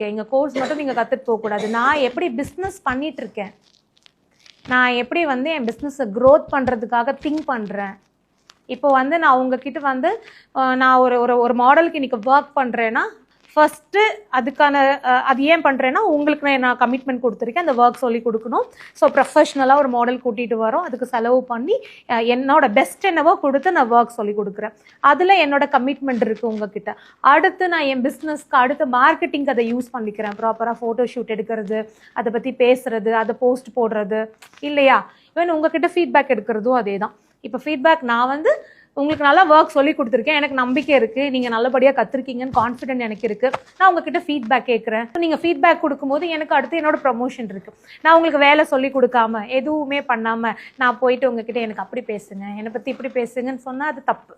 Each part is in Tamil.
எங்க கோர்ஸ் மட்டும் நீங்க கத்துட்டு போக கூடாது. நான் எப்படி பிசினஸ் பண்ணிட்டு இருக்கேன், நான் எப்படி வந்து என் பிசினஸ் க்ரோத் பண்றதுக்காக திங்க் பண்றேன். இப்போ வந்து நான் உங்ககிட்ட வந்து நான் ஒரு மாடலுக்கு இன்னைக்கு ஒர்க் பண்றேன்னா ஃபர்ஸ்ட்டு அதுக்கான அது ஏன் பண்ணுறேன்னா உங்களுக்கு நான் கமிட்மெண்ட் கொடுத்துருக்கேன், அந்த ஒர்க் சொல்லி கொடுக்கணும். ஸோ ப்ரொஃபஷ்னலாக ஒரு மாடல் கூட்டிகிட்டு வரோம், அதுக்கு செலவு பண்ணி என்னோட பெஸ்ட் என்னவோ கொடுத்து நான் ஒர்க் சொல்லி கொடுக்குறேன். அதில் என்னோட கமிட்மெண்ட் இருக்குது உங்ககிட்ட. அடுத்து நான் என் பிஸ்னஸ்க்கு அடுத்து மார்க்கெட்டிங்க்கு அதை யூஸ் பண்ணிக்கிறேன். ப்ராப்பராக ஃபோட்டோ ஷூட் எடுக்கிறது, அதை பற்றி பேசுறது, அதை போஸ்ட் போடுறது இல்லையா. ஈவன் உங்ககிட்ட ஃபீட்பேக் எடுக்கிறதும் அதே தான். இப்போ ஃபீட்பேக் நான் வந்து உங்களுக்கு நல்லா ஒர்க் சொல்லி கொடுத்துருக்கேன், எனக்கு நம்பிக்கை இருக்குது, நீங்கள் நல்லபடியாக கற்றுருக்கீங்கன்னு கான்ஃபிடென்ட் எனக்கு இருக்குது. நான் உங்ககிட்ட ஃபீட்பேக் கேட்குறேன். நீங்கள் ஃபீட்பேக் கொடுக்கும்போது எனக்கு அடுத்து என்னோட ப்ரமோஷன் இருக்குது. நான் உங்களுக்கு வேலை சொல்லி கொடுக்காம எதுவுமே பண்ணாமல் நான் போயிட்டு உங்ககிட்ட எனக்கு அப்படி பேசுங்க, என்னை பற்றி இப்படி பேசுங்கன்னு சொன்னால் அது தப்பு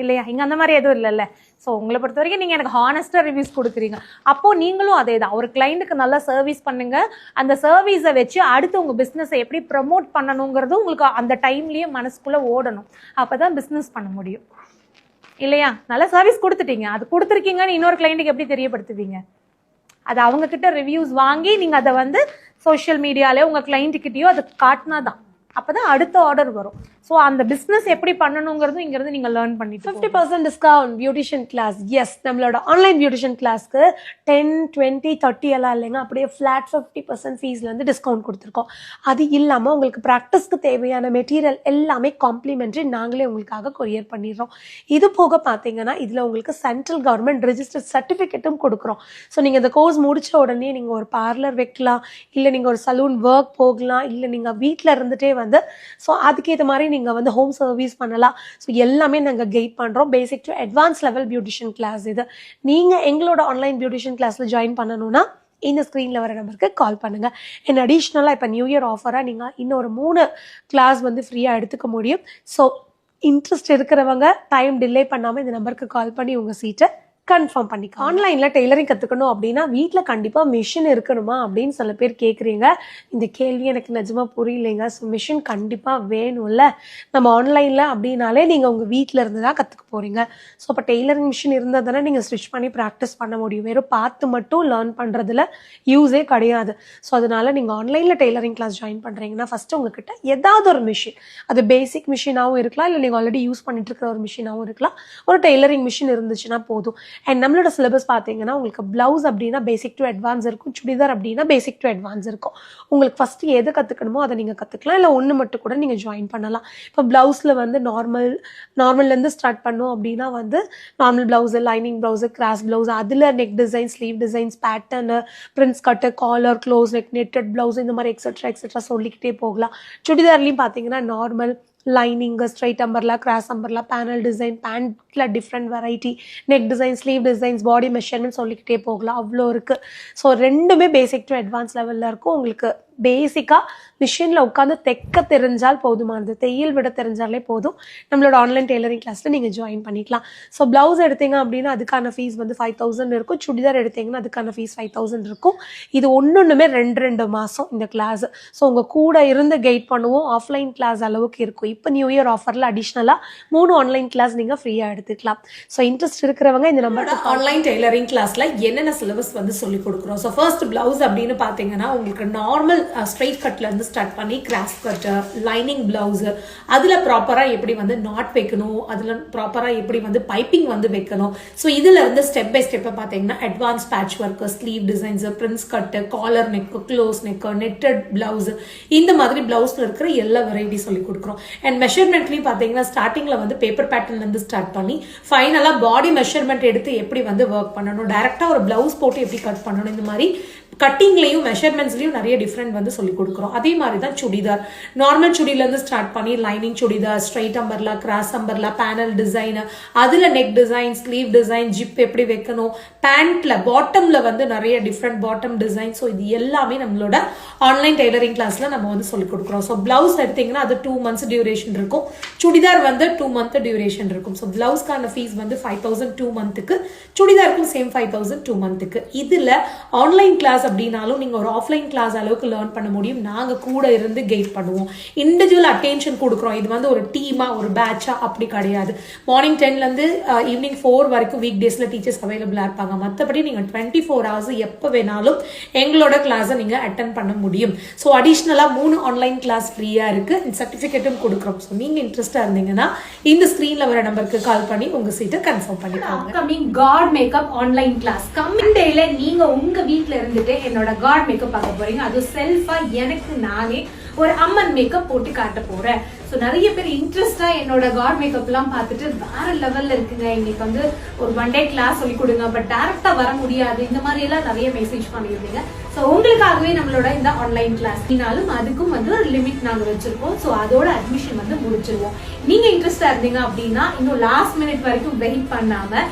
இல்லையா. இங்கே அந்த மாதிரி எதுவும் இல்லைல்ல. ஸோ உங்களை பொறுத்த வரைக்கும் நீங்கள் எனக்கு ஹானஸ்ட்டாக ரிவ்யூஸ் கொடுக்குறீங்க. அப்போது நீங்களும் அதே தான், ஒரு கிளைண்ட்டுக்கு நல்லா சர்வீஸ் பண்ணுங்கள். அந்த சர்வீஸை வச்சு அடுத்து உங்கள் பிஸ்னஸை எப்படி ப்ரமோட் பண்ணணுங்கிறது உங்களுக்கு அந்த டைம்லேயே மனசுக்குள்ளே ஓடணும். அப்போ தான் பிஸ்னஸ் பண்ண முடியும் இல்லையா. நல்லா சர்வீஸ் கொடுத்துட்டீங்க, அது கொடுத்துருக்கீங்கன்னு இன்னொரு கிளைண்ட்டுக்கு எப்படி தெரியப்படுத்துவீங்க? அது அவங்கக்கிட்ட ரிவ்யூஸ் வாங்கி நீங்கள் அதை வந்து சோஷியல் மீடியாவிலே உங்கள் கிளைண்ட்டுக்கிட்டேயோ அதை காட்டினா தான் அப்போ தான் அடுத்த ஆர்டர் வரும். ஸோ அந்த பிஸ்னஸ் எப்படி பண்ணணுங்கிறதும் இங்கிருந்து நீங்கள் லேர்ன் பண்ணிட்டு 50% டிஸ்கவுண்ட் பியூட்டிஷியன் கிளாஸ். எஸ், நம்மளோட ஆன்லைன் பியூட்டிஷியன் கிளாஸ்க்கு 10, 20, 30 எல்லாம் இல்லைங்க, அப்படியே ஃப்ளாட் 50% ஃபீஸ்லேருந்து டிஸ்கவுண்ட் கொடுத்துருக்கோம். அது இல்லாமல் உங்களுக்கு ப்ராக்டிஸ்க்கு தேவையான மெட்டீரியல் எல்லாமே காம்ப்ளிமெண்ட்ரி நாங்களே உங்களுக்காக கொரியர் பண்ணிடுறோம். இது போக பார்த்தீங்கன்னா இதில் உங்களுக்கு சென்ட்ரல் கவர்மெண்ட் ரெஜிஸ்டர்ட் சர்டிஃபிகேட்டும் கொடுக்குறோம். ஸோ நீங்கள் இந்த கோர்ஸ் முடித்த உடனே நீங்கள் ஒரு பார்லர் வைக்கலாம், இல்லை நீங்கள் ஒரு சலூன் ஒர்க் போகலாம், இல்லை நீங்கள் வீட்டில் இருந்துகிட்டே வந்து ஸோ அதுக்கேற்ற மாதிரி நீங்கள் வந்து ஹோம் சர்வீஸ் பண்ணலாம். ஸோ எல்லாமே நாங்கள் கைட் பண்ணுறோம். Basic to advance level beautician class இது. நீங்கள் எங்களோட ஆன்லைன் பியூட்டிஷியன் கிளாஸில் ஜாயின் பண்ணணும்னா இந்த ஸ்க்ரீனில் வர நம்பருக்கு கால் பண்ணுங்கள். அண்ட் அடிஷ்னலாக இப்போ நியூ இயர் ஆஃபராக நீங்கள் இன்னொரு 3 கிளாஸ் வந்து ஃப்ரீயாக எடுத்துக்க முடியும். ஸோ இன்ட்ரெஸ்ட் இருக்கிறவங்க டைம் டிலே பண்ணாமல் இந்த நம்பருக்கு கால் பண்ணி உங்கள் சீட்டை கன்ஃபார்ம் பண்ணிக்க. ஆன்லைனில் டெய்லரிங் கற்றுக்கணும் அப்படின்னா வீட்டில் கண்டிப்பாக மிஷின் இருக்கணுமா அப்படின்னு சில பேர் கேட்குறீங்க. இந்த கேள்வி எனக்கு நிஜமாக புரியலைங்க. ஸோ மிஷின் கண்டிப்பாக வேணும்ல. நம்ம ஆன்லைனில் அப்படின்னாலே நீங்கள் உங்கள் வீட்டில் இருந்து தான் கற்றுக்க போகிறீங்க. ஸோ அப்போ டெய்லரிங் மிஷின் இருந்தால் தானே நீங்கள் ஸ்டிச் பண்ணி ப்ராக்டிஸ் பண்ண முடியும். வெறும் பார்த்து மட்டும் லேர்ன் பண்ணுறதுல யூஸே கிடையாது. ஸோ அதனால் நீங்கள் ஆன்லைனில் டெய்லரிங் கிளாஸ் ஜாயின் பண்ணுறீங்கன்னா ஃபஸ்ட்டு உங்ககிட்ட ஏதாவது ஒரு மிஷின், அது பேசிக் மிஷினாகவும் இருக்கலாம், இல்லை நீங்கள் ஆல்ரெடி யூஸ் பண்ணிட்டு இருக்கிற ஒரு மிஷினாகவும் இருக்கலாம், ஒரு டெய்லரிங் மிஷின் இருந்துச்சுன்னா போதும். அண்ட் நம்மளோட சிலபஸ் பார்த்தீங்கன்னா உங்களுக்கு ப்ளவுஸ் அப்படின்னா பேசிக் டு அட்வான்ஸ் இருக்கும், சுடிதார் அப்படின்னா பேசிக் டு அட்வான்ஸ் இருக்கும். உங்களுக்கு ஃபஸ்ட்டு எது கற்றுக்கணுமோ அதை நீங்கள் கற்றுக்கலாம், இல்லை ஒன்று மட்டும் கூட நீங்கள் ஜாயின் பண்ணலாம். இப்போ ப்ளவுஸில் வந்து நார்மல்லேருந்து ஸ்டார்ட் பண்ணோம் அப்படின்னா வந்து normal blouse, lining blouse, cross blouse, அதில் neck design, sleeve designs, pattern, prince cut, collar, close neck, netted blouse, இந்த மாதிரி எக்ஸெட்ரா சொல்லிக்கிட்டே போகலாம். சுடிதார்லேயும் பார்த்தீங்கன்னா normal, lining, straight umbrella, cross umbrella, panel design, பேண்ட்டில் different variety, neck design, sleeve designs, body measurement சொல்லிக்கிட்டே போகலாம். அவ்வளோ இருக்குது. ஸோ ரெண்டுமே பேசிக் டு அட்வான்ஸ் லெவலில் இருக்கும். உங்களுக்கு பேசிக்காக மிஷினில் உட்காந்து தைக்க தெரிஞ்சால் போதுமானது, தையல் விட தெரிஞ்சாலே போதும். நம்மளோட ஆன்லைன் டெய்லரிங் கிளாஸில் நீங்கள் ஜாயின் பண்ணிக்கலாம். ஸோ ப்ளவுஸ் எடுத்தீங்க அப்படின்னா அதுக்கான ஃபீஸ் வந்து 5000 இருக்கும். சுடிதார் எடுத்தீங்கன்னா அதுக்கான ஃபீஸ் 5000 இருக்கும். இது ஒன்றுமே 2 மாதம் இந்த கிளாஸ். ஸோ உங்கள் கூட இருந்து கைட் பண்ணுவோம். ஆஃப்லைன் கிளாஸ் அளவுக்கு இருக்கும். இப்போ நியூ இயர் ஆஃபரில் அடிஷ்னலாக 3 ஆன்லைன் கிளாஸ் நீங்கள் ஃப்ரீயாக எடுத்துக்கலாம். ஸோ இன்ட்ரெஸ்ட் இருக்கிறவங்க இந்த நம்பருக்கு ஆன்லைன் டெய்லரிங் கிளாஸில் என்னென்ன சிலபஸ் வந்து சொல்லிக் கொடுக்குறோம். ஸோ ஃபர்ஸ்ட் ப்ளவுஸ் அப்படின்னு பார்த்தீங்கன்னா உங்களுக்கு நார்மல் ஸ்ட்ரைட் கட்லேருந்து ஸ்டார்ட் பண்ணி கிராஸ் கட்டு, லைனிங் ப்ளவுஸு, அதில் ப்ராப்பராக எப்படி வந்து நாட் வைக்கணும், அதில் ப்ராப்பராக எப்படி வந்து பைப்பிங் வந்து வைக்கணும். ஸோ இதில் இருந்து ஸ்டெப் பை ஸ்டெப்பை பார்த்தீங்கன்னா advance patch work, sleeve designs, prince cut, collar neck, close neck, netted blouse, இந்த மாதிரி ப்ளவுஸில் இருக்கிற எல்லா வெரைட்டி சொல்லிக் கொடுக்குறோம். அண்ட் மெஷர்மெண்ட்லையும் பார்த்தீங்கன்னா ஸ்டார்டிங்கில் வந்து பேப்பர் பேட்டர்ன்லேருந்து ஸ்டார்ட் பண்ணி ஃபைனலாக பாடி மெஷர்மெண்ட் எடுத்து எப்படி வந்து ஒர்க் பண்ணணும், டைரெக்டாக ஒரு ப்ளவுஸ் போட்டு எப்படி கட் பண்ணணும், இந்த மாதிரி கட்டிங்லையும் மெஷர்மெண்ட்ஸ்லையும் நிறைய டிஃப்ரெண்ட் வந்து சொல்லிக் கொடுக்குறோம். அதே மாதிரி தான் சுடிதார், நார்மல் சுடிலேருந்து ஸ்டார்ட் பண்ணி lining churidar, straight umbrella, cross umbrella, panel design, அதில் neck design, sleeve design, zip எப்படி வைக்கணும், பேண்ட்டில் பாட்டமில் வந்து நிறைய டிஃப்ரெண்ட் பாட்டம் டிசைன். ஸோ இது எல்லாமே நம்மளோட ஆன்லைன் டெய்லரிங் கிளாஸில் நம்ம வந்து சொல்லிக் கொடுக்குறோம். ஸோ ப்ளவுஸ் எடுத்திங்கன்னா அது 2 months டியூரேஷன் இருக்கும். சுடிதார் வந்து 2 month டியூரேஷன் இருக்கும். ஸோ ப்ளவுஸ்க்கான ஃபீஸ் வந்து 5000 2 monthக்கு, சுடிதாருக்கும் சேம் 5000 2 monthக்கு. இதில் ஆன்லைன் கிளாஸ் அப்படின்னாலும் நீங்கள் ஒரு ஆஃப்லைன் கிளாஸ் அளவுக்கு லேர்ன் லேர்ன் பண்ண முடியும். நாங்கள் கூட இருந்து கைட் பண்ணுவோம். இண்டிவிஜுவல் அட்டென்ஷன் கொடுக்குறோம். இது வந்து ஒரு டீமாக ஒரு பேட்சாக அப்படி கிடையாது. மார்னிங் 10லேருந்து ஈவினிங் 4 வரைக்கும் வீக் டேஸில் டீச்சர்ஸ் அவைலபிளாக இருப்பாங்க. மற்றபடி நீங்கள் 24 hours எப்போ வேணாலும் எங்களோட கிளாஸை நீங்கள் அட்டன் பண்ண முடியும். ஸோ அடிஷ்னலாக 3 ஆன்லைன் கிளாஸ் ஃப்ரீயாக இருக்குது. சர்டிஃபிகேட்டும் கொடுக்குறோம். ஸோ நீங்கள் இன்ட்ரெஸ்டாக இருந்தீங்கன்னா இந்த ஸ்க்ரீனில் வர நம்பருக்கு கால் பண்ணி உங்கள் சீட்டை கன்ஃபார்ம் பண்ணிப்பாங்க. அப்கமிங் காட் மேக்கப் ஆன்லைன் கிளாஸ் கம்மிங் டேல நீங்க உங்க வீட்ல இருந்துட்டு என்னோட காட் மேக்கப் பார்க்க போறீங்க. அது செல்ஃபா எனக்கு நானே ஒரு அம்மன் மேக்கப் போட்டு காட்ட போறேன். ஸோ நிறைய பேர் இன்ட்ரெஸ்டா என்னோட காட் மேக்கப் எல்லாம் பார்த்துட்டு வேற லெவல்ல இருக்குங்க, இன்னைக்கு வந்து ஒரு 1 day கிளாஸ் சொல்லி கொடுங்க, பட் டைரக்டா வர முடியாது, இந்த மாதிரி எல்லாம் நிறைய மெசேஜ் பண்ணியிருந்தீங்க. ஸோ உங்களுக்காகவே நம்மளோட இந்த ஆன்லைன் கிளாஸ் இருந்தாலும் அதுக்கும் வந்து ஒரு லிமிட் நாங்கள் வச்சிருக்கோம். ஸோ அதோட அட்மிஷன் வந்து முடிச்சிருவோம். நீங்க இன்ட்ரெஸ்டா இருந்தீங்க அப்படின்னா இன்னும் லாஸ்ட் மினிட் வரைக்கும் வெயிட் பண்ணாம